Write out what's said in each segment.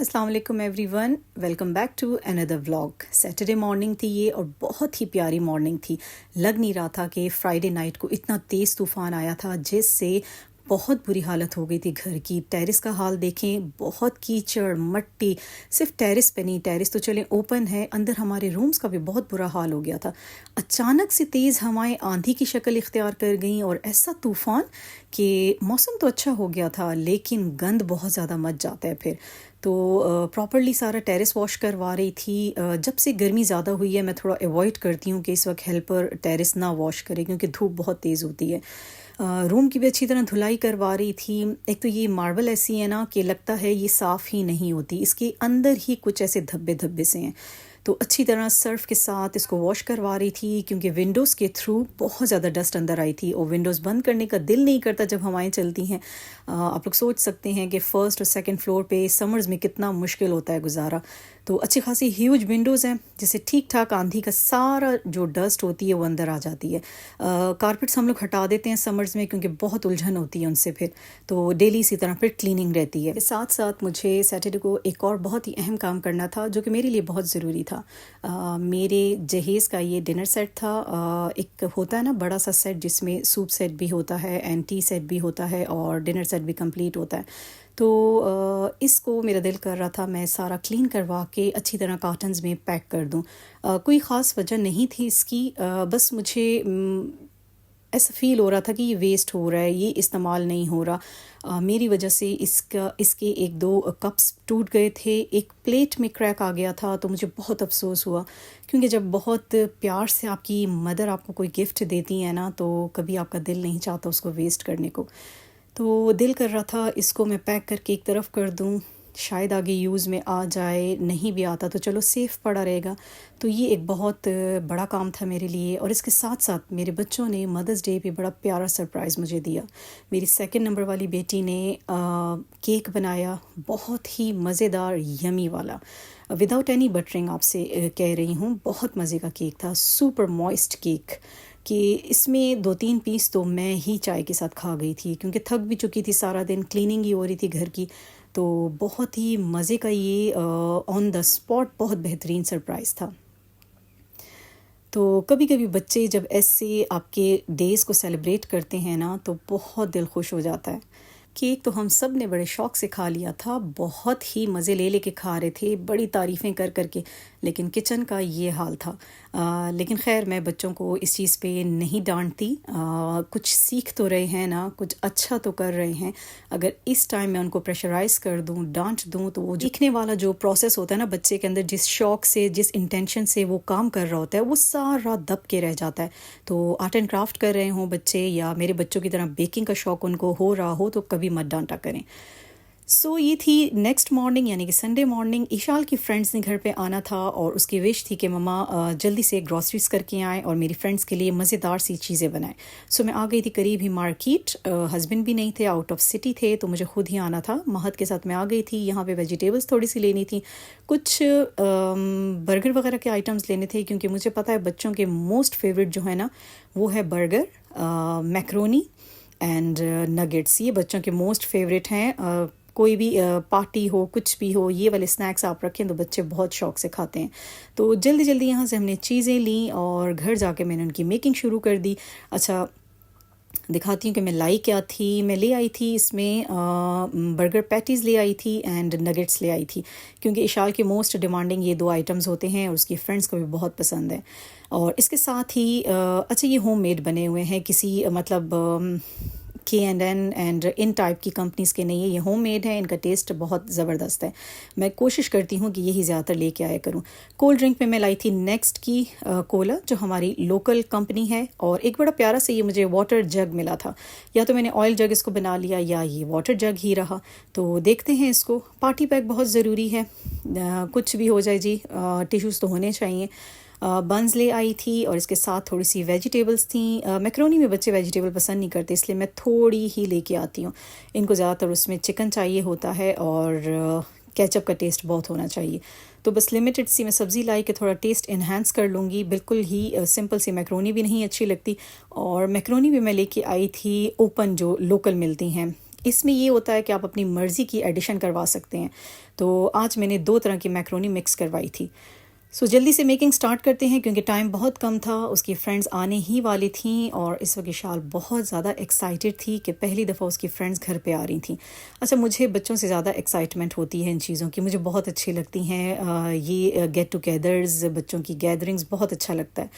अस्सलाम वालेकुम everyone, welcome back to another vlog. Saturday morning थी ये और बहुत ही प्यारी मॉर्निंग थी। लग नहीं रहा था कि फ्राइडे नाइट को इतना तेज़ तूफ़ान आया था जिससे बहुत बुरी हालत हो गई थी घर की। टेरेस का हाल देखें, बहुत कीचड़ मट्टी। सिर्फ टेरेस पे नहीं, टेरेस तो चलें ओपन है, अंदर हमारे रूम्स का भी बहुत बुरा हाल हो गया था। अचानक से तेज़ हवाएं आंधी की शक्ल इख्तियार कर गईं और ऐसा तूफ़ान कि मौसम तो अच्छा हो गया था लेकिन गंद बहुत ज़्यादा मच जाता है फिर। तो प्रॉपरली सारा टेरेस वॉश करवा रही थी। जब से गर्मी ज़्यादा हुई है मैं थोड़ा अवॉइड करती हूँ कि इस वक्त हेल्पर टेरेस ना वॉश करे क्योंकि धूप बहुत तेज़ होती है। रूम की भी अच्छी तरह धुलाई करवा रही थी। एक तो ये मार्बल ऐसी है ना कि लगता है ये साफ़ ही नहीं होती, इसके अंदर ही कुछ ऐसे धब्बे धब्बे से हैं। तो अच्छी तरह सर्फ के साथ इसको वॉश करवा रही थी क्योंकि विंडोज़ के थ्रू बहुत ज़्यादा डस्ट अंदर आई थी और विंडोज़ बंद करने का दिल नहीं करता जब हवाएं चलती हैं। आप लोग सोच सकते हैं कि फ़र्स्ट और सेकंड फ्लोर पे समर्स में कितना मुश्किल होता है गुजारा। तो अच्छी खासी ह्यूज विंडोज़ हैं जिससे ठीक ठाक आंधी का सारा जो डस्ट होती है वो अंदर आ जाती है। कारपेट्स हम लोग हटा देते हैं समर्स में क्योंकि बहुत उलझन होती है उनसे फिर। तो डेली इसी तरह फिर क्लीनिंग रहती है। साथ साथ मुझे सैटरडे को एक और बहुत ही अहम काम करना था जो कि मेरे लिए बहुत ज़रूरी था। मेरे जहेज़ का ये डिनर सेट था। एक होता है ना बड़ा सा सेट जिसमें सूप सेट भी होता है एंड टी सेट भी होता है और डिनर सेट भी कंप्लीट होता है। तो इसको मेरा दिल कर रहा था मैं सारा क्लीन करवा के अच्छी तरह कार्टन्स में पैक कर दूं। कोई ख़ास वजह नहीं थी इसकी, बस मुझे ऐसा फ़ील हो रहा था कि ये वेस्ट हो रहा है, ये इस्तेमाल नहीं हो रहा। मेरी वजह से इसके एक दो कप्स टूट गए थे, एक प्लेट में क्रैक आ गया था। तो मुझे बहुत अफसोस हुआ क्योंकि जब बहुत प्यार से आपकी मदर आपको कोई गिफ्ट देती है ना तो कभी आपका दिल नहीं चाहता उसको वेस्ट करने को। तो दिल कर रहा था इसको मैं पैक करके एक तरफ कर दूं, शायद आगे यूज़ में आ जाए, नहीं भी आता तो चलो सेफ़ पड़ा रहेगा। तो ये एक बहुत बड़ा काम था मेरे लिए। और इसके साथ साथ मेरे बच्चों ने मदर्स डे पे बड़ा प्यारा सरप्राइज़ मुझे दिया। मेरी सेकंड नंबर वाली बेटी ने केक बनाया, बहुत ही मज़ेदार यमी वाला, विदाउट एनी बटरिंग आपसे कह रही हूँ। बहुत मज़े का केक था, सुपर मॉइस्ट केक कि इसमें 2-3 पीस तो मैं ही चाय के साथ खा गई थी क्योंकि थक भी चुकी थी, सारा दिन क्लीनिंग ही हो रही थी घर की। तो बहुत ही मज़े का ये ऑन द स्पॉट बहुत बेहतरीन सरप्राइज़ था। तो कभी कभी बच्चे जब ऐसे आपके डेज़ को सेलिब्रेट करते हैं ना तो बहुत दिल खुश हो जाता है। केक तो हम सब ने बड़े शौक़ से खा लिया था, बहुत ही मज़े ले लेके खा रहे थे, बड़ी तारीफ़ें कर करके। लेकिन किचन का ये हाल था। लेकिन खैर मैं बच्चों को इस चीज़ पे नहीं डांटती। कुछ सीख तो रहे हैं ना, कुछ अच्छा तो कर रहे हैं। अगर इस टाइम मैं उनको प्रेशराइज़ कर दूं, डांट दूं तो वो सीखने वाला जो प्रोसेस होता है ना बच्चे के अंदर, जिस शौक़ से जिस इंटेंशन से वो काम कर रहा होता है वो सारा दब के रह जाता है। तो आर्ट एंड क्राफ्ट कर रहे हों बच्चे या मेरे बच्चों की तरह बेकिंग का शौक़ उनको हो रहा हो तो कभी मत डांटा करें। सो ये थी नेक्स्ट मॉर्निंग यानी कि संडे मॉर्निंग। ईशाल की फ्रेंड्स ने घर पे आना था और उसकी विश थी कि मम्मा जल्दी से ग्रॉसरीज करके आएँ और मेरी फ्रेंड्स के लिए मज़ेदार सी चीज़ें बनाएं। सो मैं आ गई थी करीब ही मार्केट। हस्बैंड भी नहीं थे, आउट ऑफ सिटी थे, तो मुझे खुद ही आना था। महद के साथ मैं आ गई थी। यहाँ पे वेजिटेबल्स थोड़ी सी लेनी थी, कुछ बर्गर वगैरह के आइटम्स लेने थे क्योंकि मुझे पता है बच्चों के मोस्ट फेवरेट जो है ना वो है बर्गर, मैक्रोनी एंड नगेट्स। ये बच्चों के मोस्ट फेवरेट हैं। कोई भी पार्टी हो, कुछ भी हो, ये वाले स्नैक्स आप रखें तो बच्चे बहुत शौक से खाते हैं। तो जल्दी जल्दी यहाँ से हमने चीज़ें ली और घर जाके मैंने उनकी मेकिंग शुरू कर दी। अच्छा, दिखाती हूँ कि मैं लाई क्या थी। मैं ले आई थी इसमें बर्गर पैटीज़ ले आई थी एंड नगेट्स ले आई थी क्योंकि इशाल के मोस्ट डिमांडिंग ये 2 आइटम्स होते हैं और उसकी फ्रेंड्स को भी बहुत पसंद है। और इसके साथ ही अच्छा ये होममेड बने हुए हैं, किसी मतलब K&N एंड इन टाइप की कंपनीज़ के नहीं है, ये होममेड है। इनका टेस्ट बहुत ज़बरदस्त है। मैं कोशिश करती हूँ कि यही ज़्यादातर लेके आया करूँ। कोल्ड ड्रिंक में मैं लाई थी नेक्स्ट की कोला जो हमारी लोकल कंपनी है। और एक बड़ा प्यारा से ये मुझे वाटर जग मिला था, या तो मैंने ऑयल जग इसको बना लिया या ये वाटर जग ही रहा। तो देखते हैं इसको। पार्टी पैक बहुत ज़रूरी है, कुछ भी हो जाए जी, टिश्यूज़ तो होने चाहिए। बंस ले आई थी और इसके साथ थोड़ी सी वेजिटेबल्स थी। मैक्रोनी में बच्चे वेजिटेबल पसंद नहीं करते इसलिए मैं थोड़ी ही लेके आती हूँ। इनको ज़्यादातर उसमें चिकन चाहिए होता है और केचप का टेस्ट बहुत होना चाहिए। तो बस लिमिटेड सी मैं सब्ज़ी लाई के थोड़ा टेस्ट इन्हांस कर लूँगी। बिल्कुल ही सिंपल सी मैक्रोनी भी नहीं अच्छी लगती। और मैक्रोनी भी मैं लेके आई थी ओपन जो लोकल मिलती हैं, इसमें ये होता है कि आप अपनी मर्ज़ी की एडिशन करवा सकते हैं। तो आज मैंने 2 तरह की मैक्रोनी मिक्स करवाई थी। सो जल्दी से मेकिंग स्टार्ट करते हैं क्योंकि टाइम बहुत कम था, उसकी फ्रेंड्स आने ही वाली थीं और इस वक्त विशाल बहुत ज़्यादा एक्साइटेड थी कि पहली दफ़ा उसकी फ्रेंड्स घर पे आ रही थी। अच्छा, मुझे बच्चों से ज़्यादा एक्साइटमेंट होती है इन चीज़ों की, मुझे बहुत अच्छी लगती हैं। ये गेट टुगेदर्स, बच्चों की गैदरिंग्स बहुत अच्छा लगता है।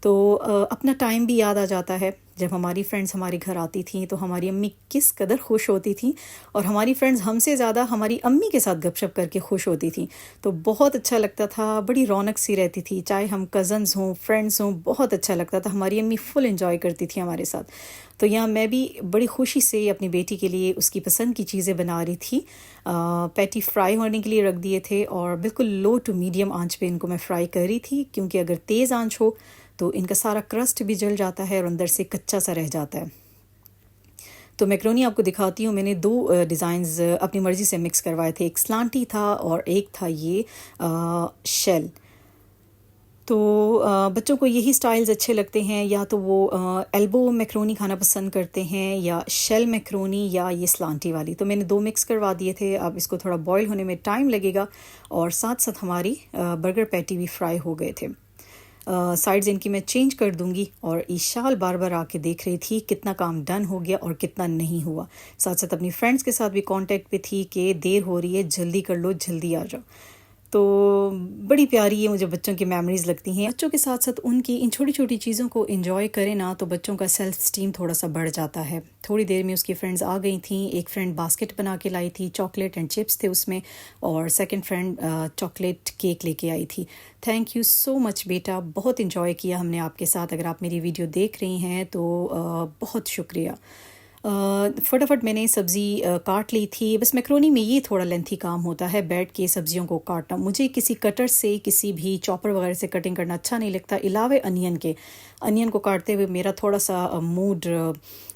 तो अपना टाइम भी याद आ जाता है। जब हमारी फ्रेंड्स हमारे घर आती थीं तो हमारी अम्मी किस कदर खुश होती थीं और हमारी फ्रेंड्स हमसे ज़्यादा हमारी अम्मी के साथ गपशप करके खुश होती थीं। तो बहुत अच्छा लगता था, बड़ी रौनक सी रहती थी, चाहे हम कज़न्स हों, फ्रेंड्स हों, बहुत अच्छा लगता था। हमारी अम्मी फुल एंजॉय करती थी हमारे साथ। तो यहाँ मैं भी बड़ी खुशी से अपनी बेटी के लिए उसकी पसंद की चीज़ें बना रही थी। पैटी फ्राई होने के लिए रख दिए थे और बिल्कुल लो टू मीडियम आंच पे इनको मैं फ्राई कर रही थी, क्योंकि अगर तेज़ आंच हो तो इनका सारा क्रस्ट भी जल जाता है और अंदर से कच्चा सा रह जाता है। तो मैक्रोनी आपको दिखाती हूँ। मैंने 2 डिज़ाइंस अपनी मर्ज़ी से मिक्स करवाए थे। एक स्लांटी था और एक था ये शेल। तो बच्चों को यही स्टाइल्स अच्छे लगते हैं, या तो वो एल्बो मैक्रोनी खाना पसंद करते हैं या शेल मैक्रोनी या ये स्लांटी वाली। तो मैंने 2 मिक्स करवा दिए थे। अब इसको थोड़ा बॉईल होने में टाइम लगेगा और साथ साथ हमारी बर्गर पैटी भी फ्राई हो गए थे। साइड्स इनकी मैं चेंज कर दूंगी और ईशाल बार बार आके देख रही थी कितना काम डन हो गया और कितना नहीं हुआ। साथ साथ अपनी फ्रेंड्स के साथ भी कांटेक्ट पे थी कि देर हो रही है, जल्दी कर लो, जल्दी आ जाओ। तो बड़ी प्यारी ये मुझे बच्चों की मेमोरीज़ लगती हैं। बच्चों के साथ साथ उनकी इन छोटी छोटी चीज़ों को एंजॉय करें ना, तो बच्चों का सेल्फ स्टीम थोड़ा सा बढ़ जाता है। थोड़ी देर में उसकी फ्रेंड्स आ गई थी। एक फ्रेंड बास्केट बना के लाई थी, चॉकलेट एंड चिप्स थे उसमें, और सेकंड फ्रेंड चॉकलेट केक लेके आई थी। थैंक यू सो मच बेटा, बहुत इन्जॉय किया हमने आपके साथ। अगर आप मेरी वीडियो देख रही हैं तो बहुत शुक्रिया। फटाफट मैंने सब्ज़ी काट ली थी। बस मैक्रोनी में ये थोड़ा लेंथी काम होता है, बैठ के सब्जियों को काटना। मुझे किसी कटर से, किसी भी चॉपर वगैरह से कटिंग करना अच्छा नहीं लगता, इलावे अनियन के। अनियन को काटते हुए मेरा थोड़ा सा मूड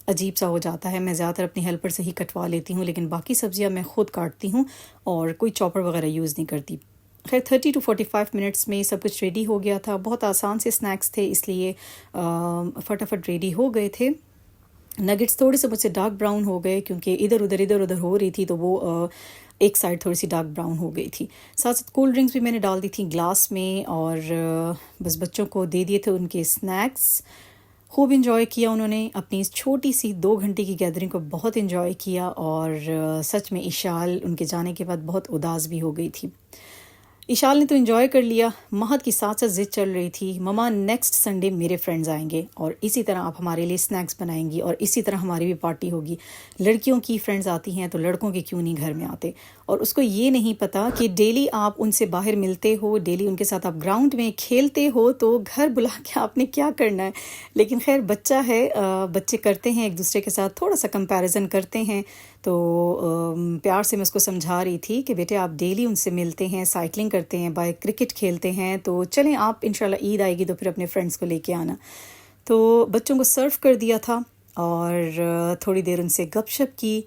अजीब सा हो जाता है। मैं ज़्यादातर अपनी हेल्पर से ही कटवा लेती हूँ, लेकिन बाकी सब्जियाँ मैं ख़ुद काटती हूँ और कोई चॉपर वगैरह यूज़ नहीं करती। खैर 30 to 45 मिनट्स में सब कुछ रेडी हो गया था। बहुत आसान से स्नैक्स थे, इसलिए फटाफट रेडी हो गए थे। नगेट्स थोड़े से मुझसे डार्क ब्राउन हो गए क्योंकि इधर उधर हो रही थी, तो वो एक साइड थोड़ी सी डार्क ब्राउन हो गई थी। साथ साथ कोल्ड ड्रिंक्स भी मैंने डाल दी थी ग्लास में और बस बच्चों को दे दिए थे उनके स्नैक्स। खूब इन्जॉय किया उन्होंने अपनी इस छोटी सी 2 घंटे की गैदरिंग को, बहुत इन्जॉय किया। और सच में इशाल उनके जाने के बाद बहुत उदास भी हो गई थी। इशाल ने तो एंजॉय कर लिया। महद की साथ साथ जिद चल रही थी, ममा नेक्स्ट संडे मेरे फ्रेंड्स आएंगे और इसी तरह आप हमारे लिए स्नैक्स बनाएंगी और इसी तरह हमारी भी पार्टी होगी। लड़कियों की फ्रेंड्स आती हैं तो लड़कों के क्यों नहीं घर में आते। और उसको ये नहीं पता कि डेली आप उनसे बाहर मिलते हो, डेली उनके साथ आप ग्राउंड में खेलते हो, तो घर बुला के आपने क्या करना है। लेकिन खैर बच्चा है, बच्चे करते हैं एक दूसरे के साथ, थोड़ा सा कंपैरिजन करते हैं। तो प्यार से मैं उसको समझा रही थी कि बेटे आप डेली उनसे मिलते हैं, साइकिलिंग करते हैं, बाय क्रिकेट खेलते हैं, तो चलें आप इंशाल्लाह ईद आएगी तो फिर अपने फ्रेंड्स को लेके आना। तो बच्चों को सर्व कर दिया था और थोड़ी देर उनसे गपशप की।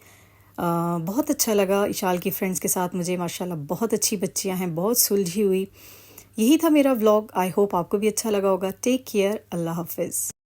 बहुत अच्छा लगा इशाल की फ्रेंड्स के साथ मुझे। माशाल्लाह बहुत अच्छी बच्चियां हैं, बहुत सुलझी हुई। यही था मेरा व्लॉग। आई होप आपको भी अच्छा लगा होगा। टेक केयर, अल्लाह हाफिज़।